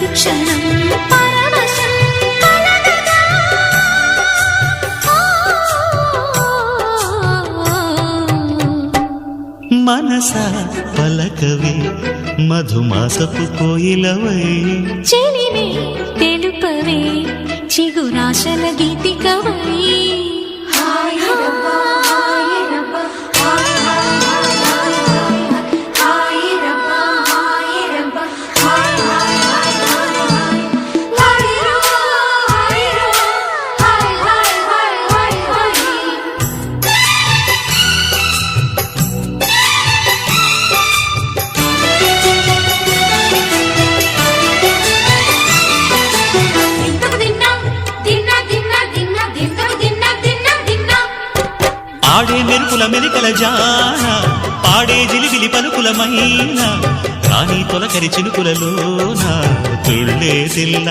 మరుక్షణం పరవశం కలగగా మనసా పలకవే మధుమాసపు కోయిలవై చెలిమే తెలుపవే చిగురాశల గీతికవై ఆడే మెరుపుల మెలికల జాన పాడే జిలిబిలి పలుకుల మైనా రాణి తొలకరి చినుకులలోన తుళ్ళే తిల్ల